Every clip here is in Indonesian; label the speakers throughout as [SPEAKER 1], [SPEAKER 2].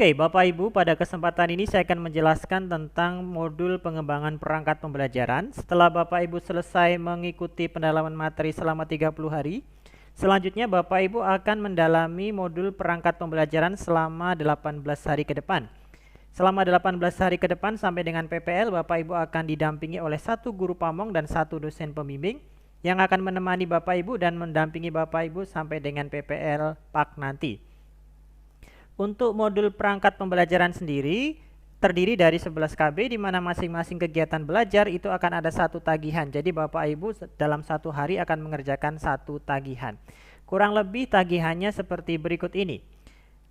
[SPEAKER 1] Oke, Bapak Ibu, pada kesempatan ini saya akan menjelaskan tentang modul pengembangan perangkat pembelajaran. Setelah Bapak Ibu selesai mengikuti pendalaman materi selama 30 hari, selanjutnya Bapak Ibu akan mendalami modul perangkat pembelajaran selama 18 hari ke depan. Selama 18 hari ke depan sampai dengan PPL, Bapak Ibu akan didampingi oleh satu guru pamong dan satu dosen pembimbing yang akan menemani Bapak Ibu dan mendampingi Bapak Ibu sampai dengan PPL PAK nanti. Untuk modul perangkat pembelajaran sendiri terdiri dari 11 KB di mana masing-masing kegiatan belajar itu akan ada satu tagihan. Jadi Bapak Ibu dalam satu hari akan mengerjakan satu tagihan. Kurang lebih tagihannya seperti berikut ini.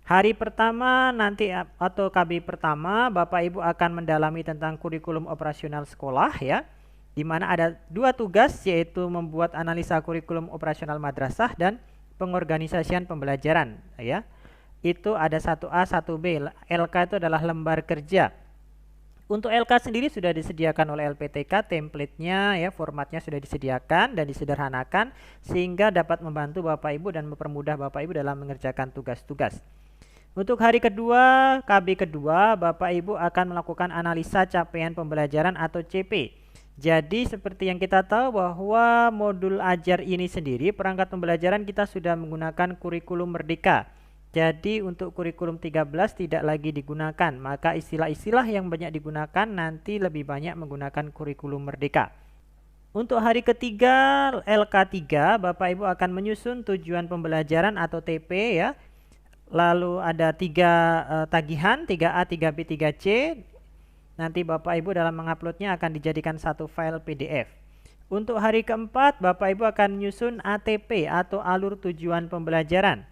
[SPEAKER 1] Hari pertama nanti atau KB pertama Bapak Ibu akan mendalami tentang kurikulum operasional sekolah ya. Di mana ada dua tugas yaitu membuat analisa kurikulum operasional madrasah dan pengorganisasian pembelajaran ya. Itu ada 1A, 1B. LK itu adalah lembar kerja. Untuk LK sendiri sudah disediakan oleh LPTK, template-nya ya, formatnya sudah disediakan dan disederhanakan sehingga dapat membantu Bapak Ibu dan mempermudah Bapak Ibu dalam mengerjakan tugas-tugas. Untuk hari kedua, KB kedua, Bapak Ibu akan melakukan analisa capaian pembelajaran atau CP. Jadi seperti yang kita tahu bahwa modul ajar ini sendiri, perangkat pembelajaran kita sudah menggunakan kurikulum merdeka. Jadi untuk kurikulum 13 tidak lagi digunakan, maka istilah-istilah yang banyak digunakan nanti lebih banyak menggunakan kurikulum merdeka. Untuk hari ketiga LK3, Bapak Ibu akan menyusun tujuan pembelajaran atau TP ya. Lalu ada 3 tagihan, 3A, 3B, 3C. Nanti Bapak Ibu dalam menguploadnya akan dijadikan satu file PDF. Untuk hari keempat, Bapak Ibu akan menyusun ATP atau alur tujuan pembelajaran.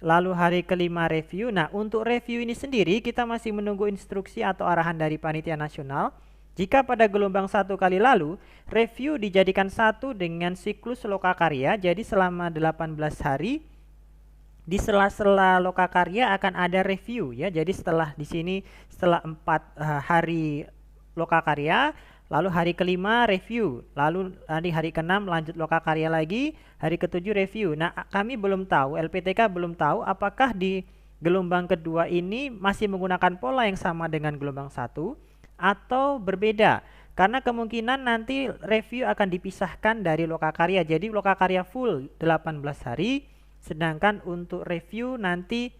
[SPEAKER 1] Lalu hari kelima review. Nah, untuk review ini sendiri kita masih menunggu instruksi atau arahan dari panitia nasional. Jika pada gelombang 1 kali lalu, review dijadikan satu dengan siklus lokakarya. Jadi selama 18 hari di sela-sela lokakarya akan ada review ya. Jadi setelah di sini setelah 4 hari lokakarya, lalu hari kelima review, lalu hari ke-6 lanjut lokakarya lagi, hari ke-7 review. Nah, kami belum tahu, LPTK belum tahu apakah di gelombang kedua ini masih menggunakan pola yang sama dengan gelombang 1 atau berbeda. Karena kemungkinan nanti review akan dipisahkan dari lokakarya. Jadi lokakarya full 18 hari, sedangkan untuk review nanti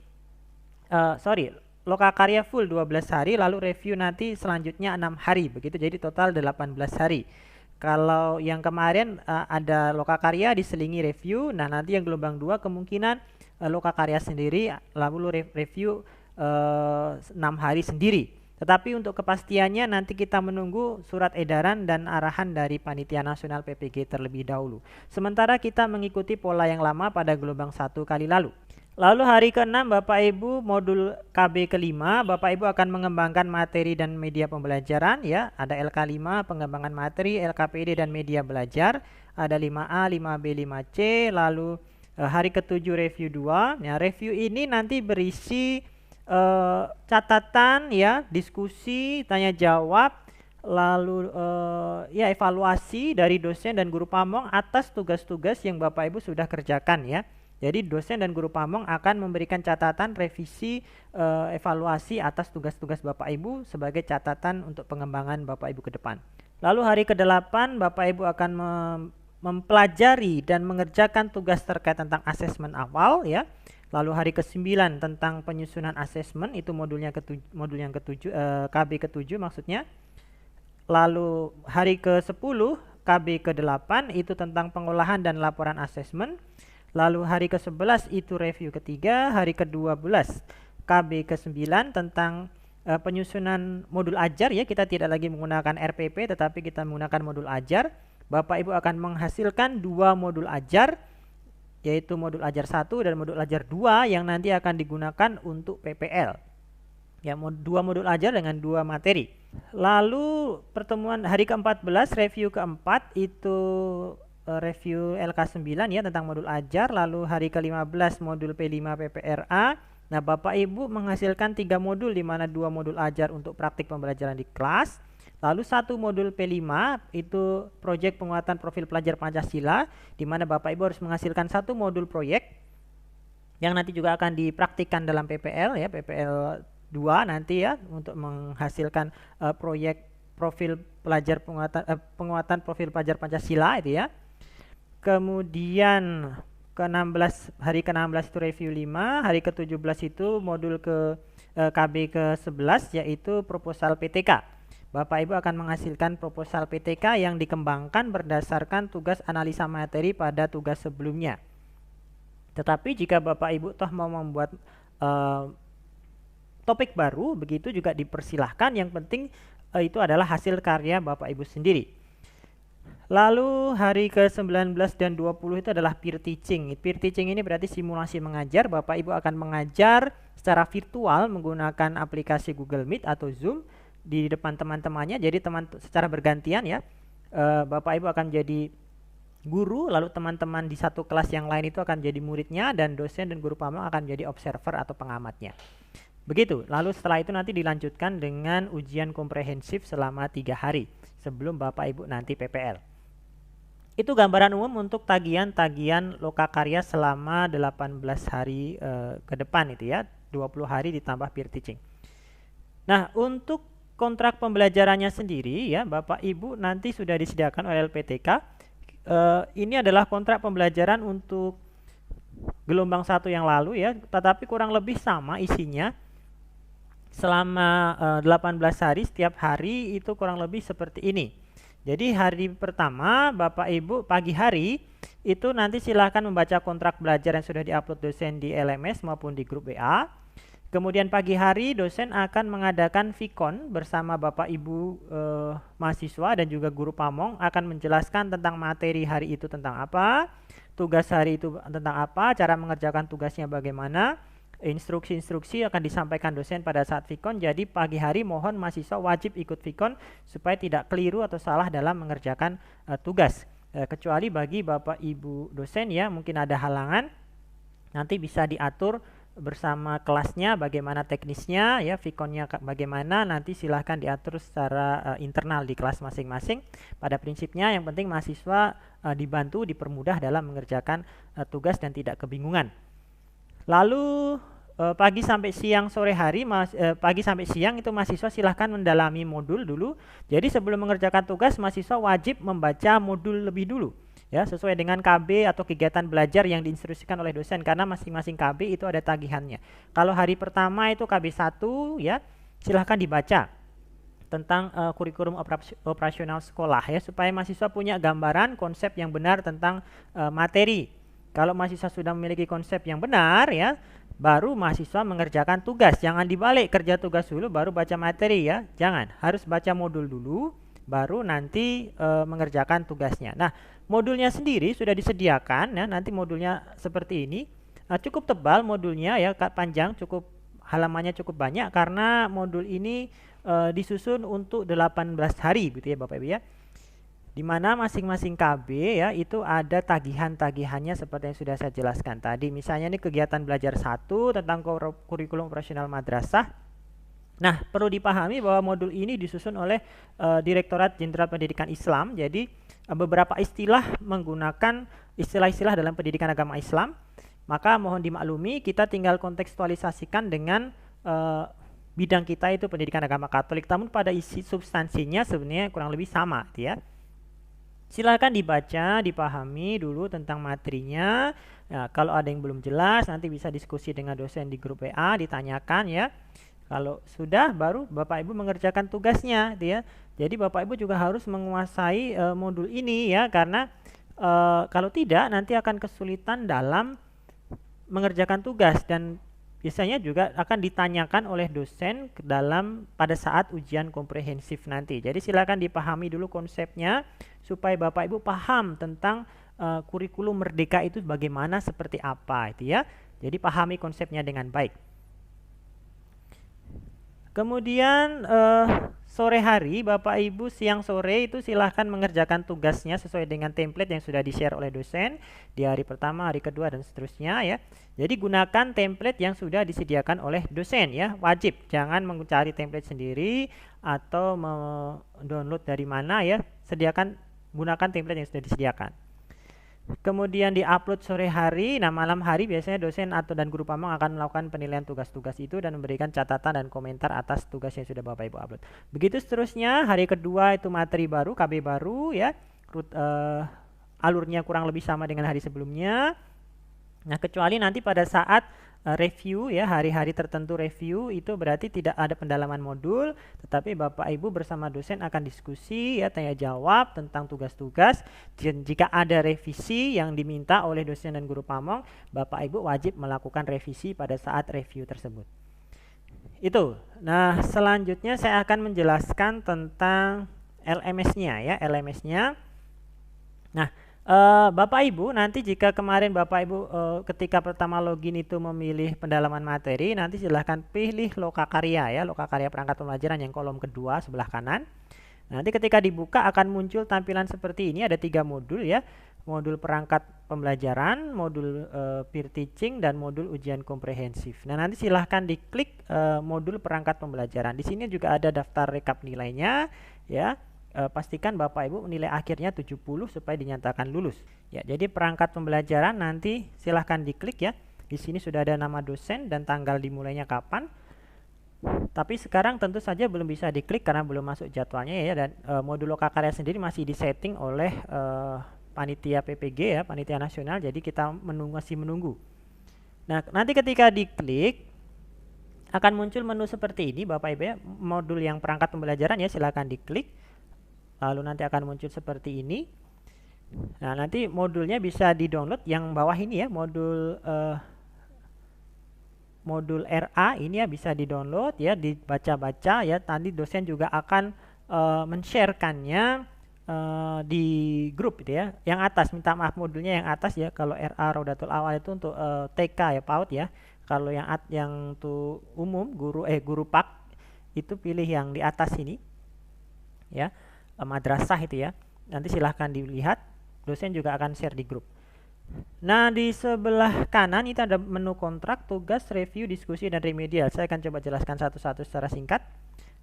[SPEAKER 1] lokakarya full 12 hari, lalu review nanti selanjutnya 6 hari, begitu. Jadi total 18 hari. Kalau yang kemarin ada lokakarya diselingi review, nah nanti yang gelombang 2 kemungkinan lokakarya sendiri, lalu review 6 hari sendiri. Tetapi untuk kepastiannya nanti kita menunggu surat edaran dan arahan dari Panitia Nasional PPG terlebih dahulu. Sementara kita mengikuti pola yang lama pada gelombang 1 kali lalu. Lalu hari ke-6 Bapak Ibu modul KB kelima, Bapak Ibu akan mengembangkan materi dan media pembelajaran ya. Ada LK5 pengembangan materi, LKPD dan media belajar, ada 5A, 5B, 5C, lalu hari ke-7 review 2. Ya, review ini nanti berisi catatan ya, diskusi, tanya jawab, lalu ya evaluasi dari dosen dan guru pamong atas tugas-tugas yang Bapak Ibu sudah kerjakan ya. Jadi dosen dan guru pamong akan memberikan catatan, revisi, evaluasi atas tugas-tugas Bapak Ibu sebagai catatan untuk pengembangan Bapak Ibu ke depan. Lalu hari ke-8 Bapak Ibu akan mempelajari dan mengerjakan tugas terkait tentang asesmen awal ya. Lalu hari ke-9 tentang penyusunan asesmen, itu modul yang ke-7, KB ke-7 maksudnya. Lalu hari ke-10 KB ke-8 itu tentang pengolahan dan laporan asesmen. Lalu hari ke-11 itu review ketiga, hari ke-12 KB ke-9 tentang penyusunan modul ajar ya. Kita tidak lagi menggunakan RPP tetapi kita menggunakan modul ajar. Bapak Ibu akan menghasilkan 2 modul ajar, yaitu modul ajar 1 dan modul ajar 2 yang nanti akan digunakan untuk PPL. Ya, 2 modul ajar dengan 2 materi. Lalu pertemuan hari ke-14 review ke-4 itu review LK9 ya tentang modul ajar. Lalu hari ke-15 modul P5 PPRA. Nah, Bapak Ibu menghasilkan 3 modul di mana 2 modul ajar untuk praktik pembelajaran di kelas. Lalu 1 modul P5 itu proyek penguatan profil pelajar Pancasila, di mana Bapak Ibu harus menghasilkan 1 modul proyek yang nanti juga akan dipraktikkan dalam PPL ya, PPL 2 nanti ya untuk menghasilkan proyek profil pelajar penguatan profil pelajar Pancasila itu ya. Kemudian hari ke-16 itu review 5, hari ke-17 itu modul KB ke-11 yaitu proposal PTK. Bapak Ibu akan menghasilkan proposal PTK yang dikembangkan berdasarkan tugas analisa materi pada tugas sebelumnya. Tetapi jika Bapak Ibu toh mau membuat topik baru, begitu juga dipersilahkan. Yang penting itu adalah hasil karya Bapak Ibu sendiri. Lalu hari ke-19 dan 20 itu adalah peer teaching. Peer teaching ini berarti simulasi mengajar. Bapak Ibu akan mengajar secara virtual menggunakan aplikasi Google Meet atau Zoom di depan teman-temannya. Jadi secara bergantian ya. Bapak Ibu akan jadi guru, lalu teman-teman di satu kelas yang lain itu akan jadi muridnya, dan dosen dan guru pamong akan jadi observer atau pengamatnya. Begitu. Lalu setelah itu nanti dilanjutkan dengan ujian komprehensif selama 3 hari sebelum Bapak Ibu nanti PPL. Itu gambaran umum untuk tagihan lokakarya selama 18 hari ke depan itu ya, 20 hari ditambah peer teaching. Nah, untuk kontrak pembelajarannya sendiri ya, Bapak Ibu nanti sudah disediakan oleh LPTK. Ini adalah kontrak pembelajaran untuk gelombang 1 yang lalu ya, tetapi kurang lebih sama isinya. Selama 18 hari, setiap hari itu kurang lebih seperti ini. Jadi hari pertama Bapak Ibu pagi hari itu nanti silahkan membaca kontrak belajar yang sudah diupload dosen di LMS maupun di grup WA. Kemudian pagi hari dosen akan mengadakan Vikon bersama Bapak Ibu mahasiswa dan juga guru pamong, akan menjelaskan tentang materi hari itu tentang apa, tugas hari itu tentang apa, cara mengerjakan tugasnya bagaimana, instruksi-instruksi akan disampaikan dosen pada saat Vikon. Jadi pagi hari mohon mahasiswa wajib ikut Vikon supaya tidak keliru atau salah dalam mengerjakan tugas. Kecuali bagi Bapak Ibu dosen ya mungkin ada halangan, nanti bisa diatur bersama kelasnya bagaimana teknisnya ya, Vikonnya bagaimana, nanti silahkan diatur secara internal di kelas masing-masing. Pada prinsipnya yang penting mahasiswa dibantu, dipermudah dalam mengerjakan tugas dan tidak kebingungan. Lalu pagi sampai siang sore hari, pagi sampai siang itu mahasiswa silahkan mendalami modul dulu. Jadi sebelum mengerjakan tugas mahasiswa wajib membaca modul lebih dulu ya, sesuai dengan KB atau kegiatan belajar yang diinstruksikan oleh dosen, karena masing-masing KB itu ada tagihannya. Kalau hari pertama itu KB 1 ya, silahkan dibaca tentang kurikulum operasional sekolah ya, supaya mahasiswa punya gambaran konsep yang benar tentang materi. Kalau mahasiswa sudah memiliki konsep yang benar ya, baru mahasiswa mengerjakan tugas. Jangan dibalik, kerja tugas dulu baru baca materi ya. Jangan, harus baca modul dulu baru nanti mengerjakan tugasnya. Nah, modulnya sendiri sudah disediakan ya, nanti modulnya seperti ini. Cukup tebal modulnya ya, panjang, cukup halamannya cukup banyak karena modul ini disusun untuk 18 hari gitu ya Bapak Ibu ya. Di mana masing-masing KB ya itu ada tagihan-tagihannya seperti yang sudah saya jelaskan tadi. Misalnya ini kegiatan belajar 1 tentang kurikulum operasional madrasah. Nah, perlu dipahami bahwa modul ini disusun oleh Direktorat Jenderal Pendidikan Islam. Jadi beberapa istilah menggunakan istilah-istilah dalam pendidikan agama Islam. Maka mohon dimaklumi, kita tinggal kontekstualisasikan dengan bidang kita itu pendidikan agama Katolik. Namun pada isi substansinya sebenarnya kurang lebih sama ya. Silakan dibaca, dipahami dulu tentang materinya. Nah, kalau ada yang belum jelas nanti bisa diskusi dengan dosen di grup WA, ditanyakan ya. Kalau sudah baru Bapak Ibu mengerjakan tugasnya ya. Jadi Bapak Ibu juga harus menguasai modul ini ya, karena kalau tidak nanti akan kesulitan dalam mengerjakan tugas, dan biasanya juga akan ditanyakan oleh dosen pada saat ujian komprehensif nanti. Jadi silakan dipahami dulu konsepnya supaya Bapak Ibu paham tentang kurikulum merdeka itu bagaimana, seperti apa itu ya. Jadi pahami konsepnya dengan baik. Kemudian sore hari Bapak Ibu siang sore itu silahkan mengerjakan tugasnya sesuai dengan template yang sudah di-share oleh dosen di hari pertama, hari kedua dan seterusnya ya. Jadi gunakan template yang sudah disediakan oleh dosen ya, wajib. Jangan mencari template sendiri atau mendownload dari mana ya. Gunakan template yang sudah disediakan. Kemudian diupload sore hari. Nah, malam hari biasanya dosen atau dan guru pamong akan melakukan penilaian tugas-tugas itu dan memberikan catatan dan komentar atas tugas yang sudah Bapak Ibu upload. Begitu seterusnya, hari kedua itu materi baru, KB baru ya. Alurnya kurang lebih sama dengan hari sebelumnya. Nah, kecuali nanti pada saat review ya, hari-hari tertentu review itu berarti tidak ada pendalaman modul, tetapi Bapak Ibu bersama dosen akan diskusi ya, tanya jawab tentang tugas-tugas. Dan jika ada revisi yang diminta oleh dosen dan guru pamong, Bapak Ibu wajib melakukan revisi pada saat review tersebut. Itu. Nah, selanjutnya saya akan menjelaskan tentang LMS-nya ya, LMS-nya. Nah, Bapak Ibu nanti jika kemarin Bapak Ibu ketika pertama login itu memilih pendalaman materi, nanti silahkan pilih lokakarya ya, lokakarya perangkat pembelajaran yang kolom kedua sebelah kanan. Nanti ketika dibuka akan muncul tampilan seperti ini, ada 3 modul ya, modul perangkat pembelajaran, modul peer teaching, dan modul ujian komprehensif. Nah, nanti silahkan diklik modul perangkat pembelajaran. Di sini juga ada daftar rekap nilainya ya. Pastikan Bapak Ibu nilai akhirnya 70 supaya dinyatakan lulus. Ya, jadi perangkat pembelajaran nanti silahkan diklik ya. Di sini sudah ada nama dosen dan tanggal dimulainya kapan. Tapi sekarang tentu saja belum bisa diklik karena belum masuk jadwalnya ya, dan modul lokakarya sendiri masih disetting oleh panitia PPG ya, panitia nasional. Jadi kita masih menunggu. Nah, nanti ketika diklik akan muncul menu seperti ini Bapak Ibu ya, modul yang perangkat pembelajaran ya, silahkan diklik. Lalu nanti akan muncul seperti ini. Nah, nanti modulnya bisa di-download yang bawah ini ya, modul RA ini ya, bisa di-download ya, dibaca-baca ya. Nanti dosen juga akan men-share-kannya di grup gitu ya. Yang atas, minta maaf modulnya yang atas ya. Kalau RA Raudatul Awal itu untuk TK ya, PAUD ya. Kalau yang untuk umum guru pak itu pilih yang di atas ini ya. Madrasah itu ya. Nanti silahkan dilihat, dosen juga akan share di grup. Nah, di sebelah kanan itu ada menu kontrak, tugas, review, diskusi, dan remedial. Saya akan coba jelaskan satu-satu secara singkat.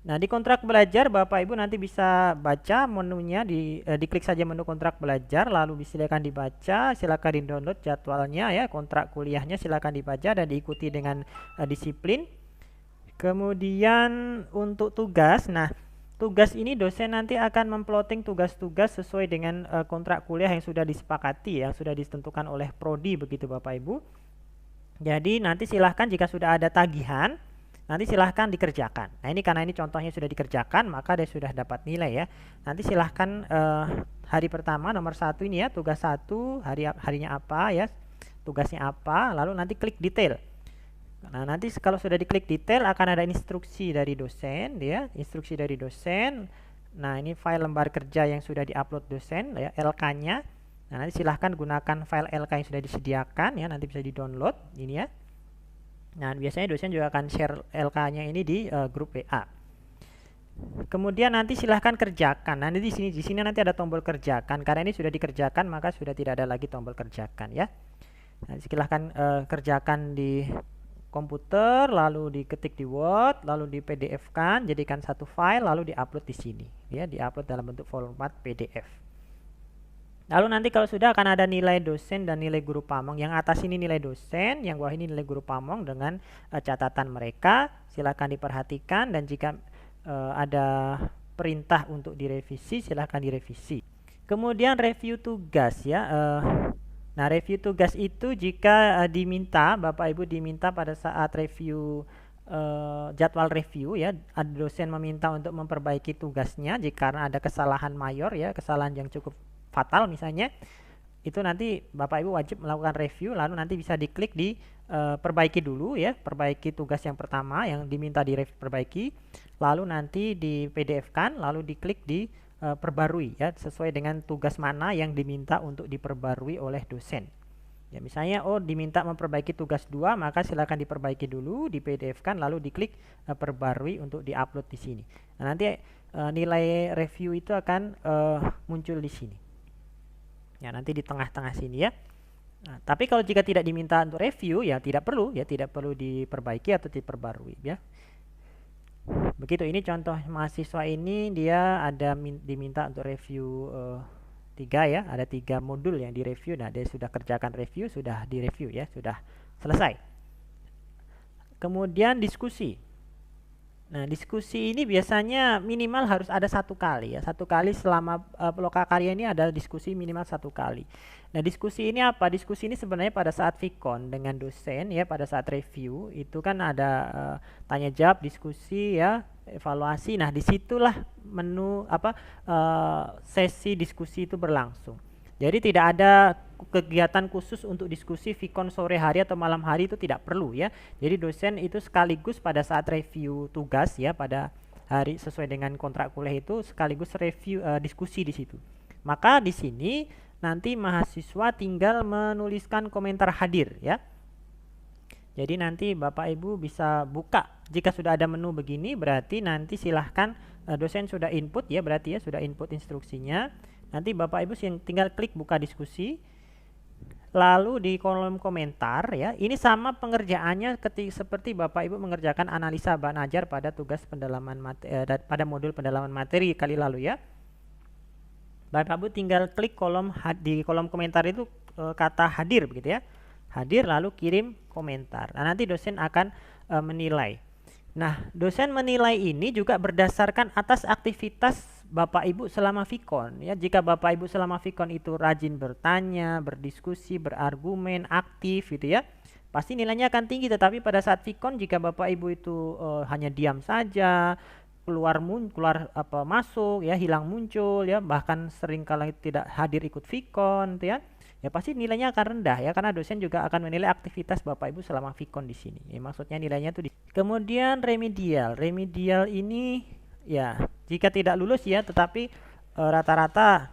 [SPEAKER 1] Nah, di kontrak belajar Bapak Ibu nanti bisa baca menunya, diklik saja menu kontrak belajar, lalu silakan dibaca, silakan di-download jadwalnya ya, kontrak kuliahnya silakan dibaca dan diikuti dengan disiplin. Kemudian untuk tugas, nah tugas ini dosen nanti akan memplotting tugas-tugas sesuai dengan kontrak kuliah yang sudah disepakati, yang sudah ditentukan oleh prodi begitu Bapak Ibu. Jadi nanti silahkan jika sudah ada tagihan, nanti silahkan dikerjakan. Nah, ini karena ini contohnya sudah dikerjakan, maka dia sudah dapat nilai ya. Nanti silahkan hari pertama nomor 1 ini ya, tugas 1 harinya apa ya, tugasnya apa, lalu nanti klik detail. Nah, nanti kalau sudah diklik detail akan ada instruksi dari dosen ya, instruksi dari dosen. Nah, ini file lembar kerja yang sudah diupload dosen ya, LK-nya. Nah, nanti silahkan gunakan file LK yang sudah disediakan ya, nanti bisa di-download ini ya. Nah, biasanya dosen juga akan share LK-nya ini di grup WA. Kemudian nanti silahkan kerjakan. Nanti di sini nanti ada tombol kerjakan. Karena ini sudah dikerjakan maka sudah tidak ada lagi tombol kerjakan ya. Nah, silahkan kerjakan di komputer, lalu diketik di Word, lalu di PDF-kan, jadikan satu file, lalu diupload di sini ya, diupload dalam bentuk format PDF. Lalu nanti kalau sudah akan ada nilai dosen dan nilai guru pamong. Yang atas ini nilai dosen, yang bawah ini nilai guru pamong dengan catatan mereka. Silakan diperhatikan dan jika ada perintah untuk direvisi, silakan direvisi. Kemudian review tugas ya. Nah, review tugas itu jika diminta, Bapak Ibu diminta pada saat review jadwal review ya, ada dosen meminta untuk memperbaiki tugasnya jika ada kesalahan mayor ya, kesalahan yang cukup fatal misalnya, itu nanti Bapak Ibu wajib melakukan review, lalu nanti bisa diklik di perbaiki dulu ya, perbaiki tugas yang pertama yang diminta diperbaiki, lalu nanti di PDF-kan, lalu diklik di perbarui ya, sesuai dengan tugas mana yang diminta untuk diperbarui oleh dosen. Ya, misalnya diminta memperbaiki tugas 2, maka silakan diperbaiki dulu, di PDF-kan, lalu diklik perbarui untuk diupload di sini. Nah, nanti nilai review itu akan muncul di sini. Ya, nanti di tengah-tengah sini ya. Nah, tapi kalau jika tidak diminta untuk review ya tidak perlu diperbaiki atau diperbarui ya. Begitu, ini contoh mahasiswa ini dia ada diminta untuk review 3 ya, ada 3 modul yang direview. Nah, dia sudah kerjakan review, sudah direview ya, sudah selesai. Kemudian diskusi. Nah, diskusi ini biasanya minimal harus ada 1 kali ya. 1 kali selama lokakarya ini ada diskusi minimal 1 kali. Nah, diskusi ini apa? Diskusi ini sebenarnya pada saat Vkon dengan dosen ya, pada saat review itu kan ada tanya jawab, diskusi ya, evaluasi. Nah, disitulah menu sesi diskusi itu berlangsung. Jadi tidak ada kegiatan khusus untuk diskusi Vkon sore hari atau malam hari, itu tidak perlu ya. Jadi dosen itu sekaligus pada saat review tugas ya, pada hari sesuai dengan kontrak kuliah itu sekaligus review diskusi di situ. Maka di sini nanti mahasiswa tinggal menuliskan komentar hadir ya. Jadi nanti Bapak Ibu bisa buka, jika sudah ada menu begini berarti nanti silahkan dosen sudah input ya, berarti ya sudah input instruksinya. Nanti Bapak Ibu tinggal klik buka diskusi. Lalu di kolom komentar ya, ini sama pengerjaannya seperti Bapak Ibu mengerjakan analisa bahan ajar pada tugas pendalaman pada modul pendalaman materi kali lalu ya. Bapak Ibu tinggal klik di kolom komentar itu kata hadir begitu ya. Hadir lalu kirim komentar. Nah, nanti dosen akan menilai. Nah, dosen menilai ini juga berdasarkan atas aktivitas Bapak Ibu selama Vkon ya. Jika Bapak Ibu selama Vkon itu rajin bertanya, berdiskusi, berargumen, aktif gitu ya, pasti nilainya akan tinggi. Tetapi pada saat Vkon jika Bapak Ibu itu hanya diam saja, keluar masuk ya, hilang muncul ya, bahkan sering kali tidak hadir ikut Vkon gitu ya. Ya pasti nilainya akan rendah ya, karena dosen juga akan menilai aktivitas Bapak Ibu selama Vkon di sini. Ya, maksudnya nilainya tuh Kemudian remedial. Remedial ini ya jika tidak lulus ya, tetapi rata-rata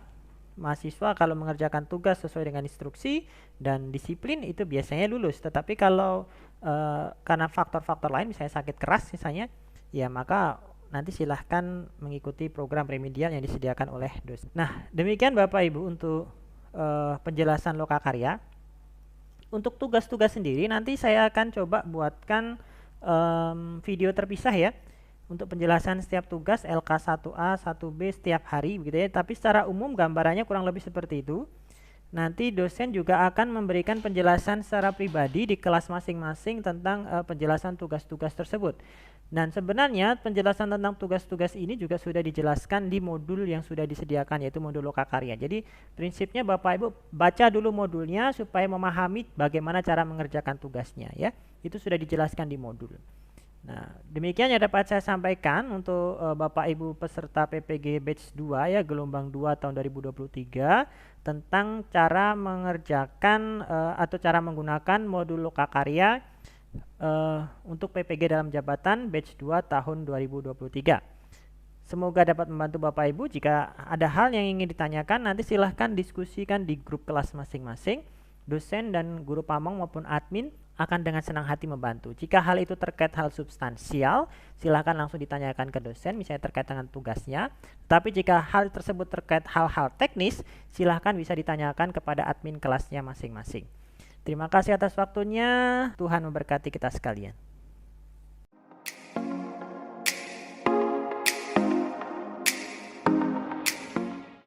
[SPEAKER 1] mahasiswa kalau mengerjakan tugas sesuai dengan instruksi dan disiplin itu biasanya lulus. Tetapi kalau karena faktor-faktor lain misalnya sakit keras misalnya, ya maka nanti silahkan mengikuti program remedial yang disediakan oleh dosen. Nah, demikian Bapak Ibu untuk penjelasan lokakarya. Untuk tugas-tugas sendiri nanti saya akan coba buatkan video terpisah ya untuk penjelasan setiap tugas LK1A, 1B setiap hari begitu ya. Tapi secara umum gambarannya kurang lebih seperti itu. Nanti dosen juga akan memberikan penjelasan secara pribadi di kelas masing-masing tentang penjelasan tugas-tugas tersebut. Dan sebenarnya penjelasan tentang tugas-tugas ini juga sudah dijelaskan di modul yang sudah disediakan, yaitu modul lokakarya. Jadi prinsipnya Bapak Ibu baca dulu modulnya supaya memahami bagaimana cara mengerjakan tugasnya ya. Itu sudah dijelaskan di modul. Nah, demikian yang dapat saya sampaikan untuk Bapak Ibu peserta PPG Batch 2 ya, gelombang 2 tahun 2023 tentang cara mengerjakan atau cara menggunakan modul lokakarya untuk PPG dalam jabatan Batch 2 tahun 2023. Semoga dapat membantu Bapak Ibu. Jika ada hal yang ingin ditanyakan, nanti silahkan diskusikan di grup kelas masing-masing. Dosen dan guru pamong maupun admin akan dengan senang hati membantu. Jika hal itu terkait hal substansial, silahkan langsung ditanyakan ke dosen, misalnya terkait dengan tugasnya. Tapi jika hal tersebut terkait hal-hal teknis, silahkan bisa ditanyakan kepada admin kelasnya masing-masing. Terima kasih atas waktunya. Tuhan memberkati kita sekalian.